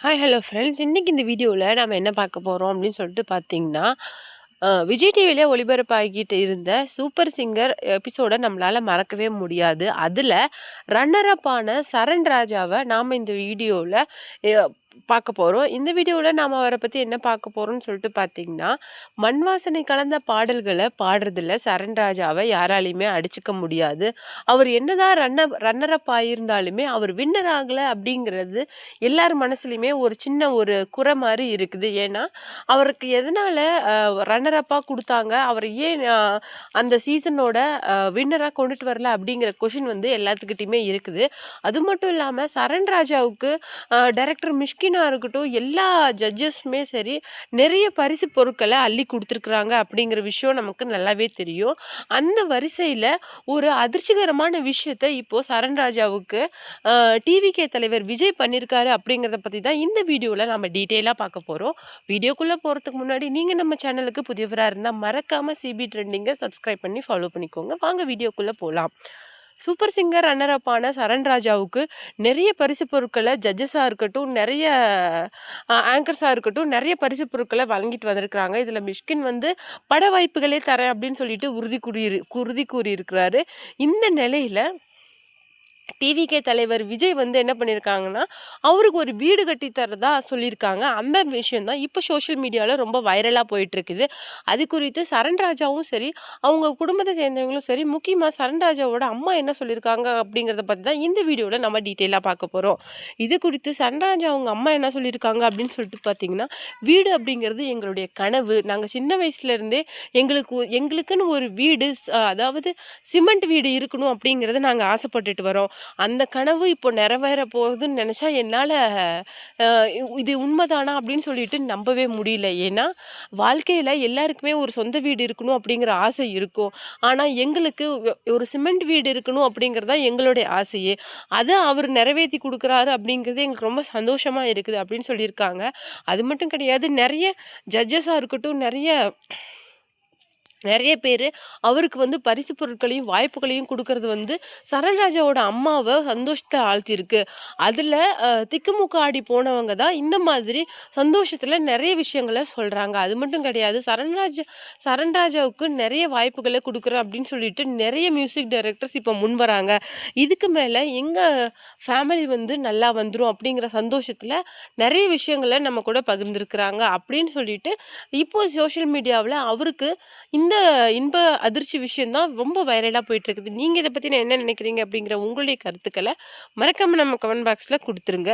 Hi hello friends. இன்றைக்கி இந்த வீடியோவில் நம்ம என்ன பார்க்க போகிறோம் அப்படின்னு சொல்லிட்டு பார்த்தீங்கன்னா, விஜய் டிவிலே ஒளிபரப்பாகிட்டு இருந்த சூப்பர் சிங்கர் எபிசோடை நம்மளால் மறக்கவே முடியாது. அதில் ரன்னர் அப் ஆன சரண் ராஜாவை நாம் இந்த வீடியோவில் பார்க்க போகிறோம். இந்த வீடியோவில் நாம் அவரை பற்றி என்ன பார்க்க போகிறோம்னு சொல்லிட்டு பார்த்தீங்கன்னா, மண் வாசனை கலந்த பாடல்களை பாடுறதில் சரண் ராஜாவை யாராலையுமே அடிச்சுக்க முடியாது. அவர் என்னதான் ரன்னர் அப் ஆகியிருந்தாலுமே அவர் வின்னர் ஆகலை அப்படிங்கிறது எல்லார் மனசுலையுமே ஒரு சின்ன ஒரு குறை மாதிரி இருக்குது. ஏன்னா அவருக்கு எதனால் ரன்னர் அப்பாக கொடுத்தாங்க, அவர் ஏன் அந்த சீசனோட வின்னராக கொண்டுட்டு வரல அப்படிங்கிற கொஷின் வந்து எல்லாத்துக்கிட்டையுமே இருக்குது. அது மட்டும் இல்லாமல் சரண் ராஜாவுக்கு டைரக்டர் மிஷ்கினா இருக்கட்டும், எல்லா ஜட்ஜஸுமே சரி நிறைய பரிசு பொருட்களை அள்ளி கொடுத்துருக்குறாங்க அப்படிங்கிற விஷயம் நமக்கு நல்லாவே தெரியும். அந்த வரிசையில் ஒரு அதிர்ச்சிகரமான விஷயத்தை இப்போ சரண் ராஜாவுக்கு டிவிகே தலைவர் விஜய் பண்ணியிருக்காரு அப்படிங்கிறத பற்றி தான் இந்த வீடியோவில் நம்ம டீட்டெயிலாக பார்க்க போகிறோம். வீடியோக்குள்ளே போகிறதுக்கு முன்னாடி நீங்கள் நம்ம சேனலுக்கு புதியவராக இருந்தால் மறக்காமல் சிபி ட்ரெண்டிங்கை சப்ஸ்கிரைப் பண்ணி ஃபாலோ பண்ணிக்கோங்க. வாங்க வீடியோக்குள்ளே போகலாம். சூப்பர் சிங்கர் ரன்னர் அப் ஆன சரண் ராஜாவுக்கு நிறைய பரிசு பொருட்களை ஜட்ஜஸாக இருக்கட்டும், நிறைய ஆங்கர்ஸாக இருக்கட்டும், நிறைய பரிசு பொருட்களை வழங்கிட்டு வந்திருக்கிறாங்க. இதில் மிஷ்கின் வந்து பட வாய்ப்புகளே தரேன் அப்படின்னு சொல்லிட்டு உறுதி கூறியிருக்கிறாரு. இந்த நிலையில் டிவிகே தலைவர் விஜய் வந்து என்ன பண்ணியிருக்காங்கன்னா, அவருக்கு ஒரு வீடு கட்டி தரதா சொல்லியிருக்காங்க. அந்த விஷயம் தான் இப்போ சோஷியல் மீடியாவில் ரொம்ப வைரலாக போயிட்டுருக்குது. அது குறித்து சரண் ராஜாவும் சரி, அவங்க குடும்பத்தை சேர்ந்தவங்களும் சரி, முக்கியமாக சரண் ராஜாவோட அம்மா என்ன சொல்லியிருக்காங்க அப்படிங்கிறத பற்றி தான் இந்த வீடியோவில் நம்ம டீட்டெயிலாக பார்க்க போகிறோம். இது குறித்து சரண் ராஜா அவங்க அம்மா என்ன சொல்லியிருக்காங்க அப்படின்னு சொல்லிட்டு பார்த்தீங்கன்னா, வீடு அப்படிங்கிறது எங்களுடைய கனவு. நாங்கள் சின்ன வயசுலேருந்தே எங்களுக்குன்னு ஒரு வீடு, அதாவது சிமெண்ட் வீடு இருக்கணும் அப்படிங்கிறத நாங்கள் ஆசைப்பட்டுட்டு வரோம். அந்த கனவு இப்போ நிறைவேற போகுதுன்னு நினச்சா என்னால் இது உண்மைதானா அப்படின்னு சொல்லிட்டு நம்பவே முடியல. ஏன்னா வாழ்க்கையில் எல்லாருக்குமே ஒரு சொந்த வீடு இருக்கணும் அப்படிங்கிற ஆசை இருக்கும். ஆனால் எங்களுக்கு ஒரு சிமெண்ட் வீடு இருக்கணும் அப்படிங்கிறது தான் எங்களுடைய ஆசையே. அதை அவர் நிறைவேற்றி கொடுக்குறாரு அப்படிங்கிறது எங்களுக்கு ரொம்ப சந்தோஷமாக இருக்குது அப்படின்னு சொல்லியிருக்காங்க. அது மட்டும் கிடையாது, நிறைய ஜட்ஜஸாக இருக்கட்டும், நிறைய பேர் அவருக்கு வந்து பரிசு பொருட்களையும் வாய்ப்புகளையும் கொடுக்கறது வந்து சரண்ராஜாவோட அம்மாவை சந்தோஷத்தை ஆழ்த்தியிருக்கு. அதில் திக்குமுக்க ஆடி போனவங்க தான் இந்த மாதிரி சந்தோஷத்தில் நிறைய விஷயங்களை சொல்கிறாங்க. அது மட்டும் கிடையாது, சரண்ராஜாவுக்கு நிறைய வாய்ப்புகளை கொடுக்குறேன் அப்படின்னு சொல்லிட்டு நிறைய மியூசிக் டைரக்டர்ஸ் இப்போ முன் வராங்க. இதுக்கு மேலே எங்கள் ஃபேமிலி வந்து நல்லா வந்துடும் அப்படிங்கிற சந்தோஷத்தில் நிறைய விஷயங்களை நம்ம கூட பகிர்ந்துருக்குறாங்க அப்படின்னு சொல்லிட்டு இப்போ சோஷியல் மீடியாவில் அவருக்கு இந்த இன்ப அதிர்ச்சி விஷயம் தான் ரொம்ப வைரலாக போயிட்டுருக்குது. நீங்கள் இதை பற்றி என்ன நினைக்கிறீங்க அப்படிங்கிற உங்களுடைய கருத்துக்களை மறக்காமல் நம்ம கமெண்ட் பாக்ஸில் கொடுத்துருங்க.